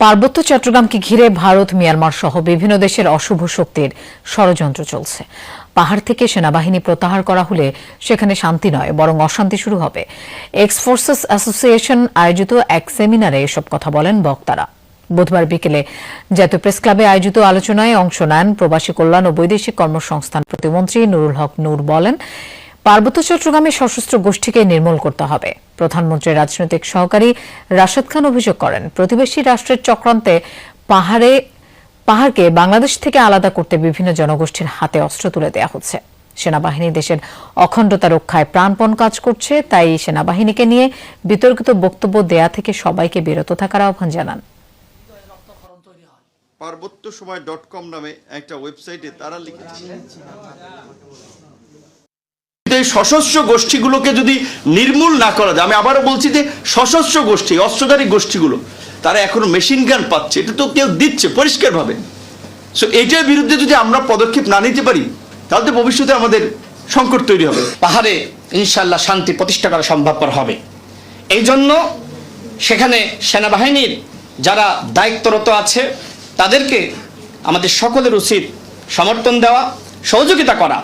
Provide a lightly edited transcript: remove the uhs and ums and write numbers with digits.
পার্বত্য চট্টগ্রামকে ঘিরে ভারত, মিয়ানমার সহ বিভিন্ন দেশের অশুভ শক্তির ষড়যন্ত্র চলছে। পাহাড় থেকে সেনাবাহিনী প্রত্যাহার করা হলে সেখানে শান্তি নয়, বরং অশান্তি শুরু হবে। এক্স ফোর্সেস অ্যাসোসিয়েশন আয়োজিত এক সেমিনারে এসব কথা বলেন বক্তারা। বুধবার বিকেলে জাতীয় প্রেস ক্লাবে আয়োজিত আলোচনায় অংশ নেন প্রবাসী কল্যাণ ও বৈদেশিক কর্মসংস্থান প্রতিমন্ত্রী নুরুল হক নূর। বলেন, পার্বত্য চট্টগ্রামে সশস্ত্র গোষ্ঠীকে নির্মূল করতে হবে। প্রধানমন্ত্রীর রাজনৈতিক সহকারী রাশেদ খান অভিযোগ করেন, প্রতিবেশী রাষ্ট্রের চক্রান্তে পাহাড়কে বাংলাদেশ থেকে আলাদা করতে বিভিন্ন জনগোষ্ঠীর হাতে অস্ত্র তুলে দেওয়া হচ্ছে। সেনাবাহিনী দেশের অখণ্ডতা রক্ষায় প্রাণপণ কাজ করছে, তাই সেনাবাহিনীকে নিয়ে বিতর্কিত বক্তব্য দেয়া থেকে সবাইকে বিরত থাকার আহ্বান জানান। পার্বত্যসময়.com নামে একটা ওয়েবসাইটে তারা লিখেছে, সশস্ত্র গোষ্ঠীগুলোকে যদি নির্মূল না করা যায়, আমি আবারও বলছি যে সশস্ত্র গোষ্ঠী, অস্ত্রধারী গোষ্ঠীগুলো তারা এখনো মেশিন গান পাচ্ছে, এটা তো কেউ দিচ্ছে পরিষ্কারভাবে। সো এটার বিরুদ্ধে যদি আমরা পদক্ষেপ না নিতে পারি, তাহলে তো ভবিষ্যতে আমাদের সংকট তৈরি হবে। পাহাড়ে ইনশাআল্লাহ শান্তি প্রতিষ্ঠা করা সম্ভবপর হবে। এই জন্য সেখানে সেনাবাহিনীর যারা দায়িত্বরত আছে তাদেরকে আমাদের সকলের উচিত সমর্থন দেওয়া, সহযোগিতা করা।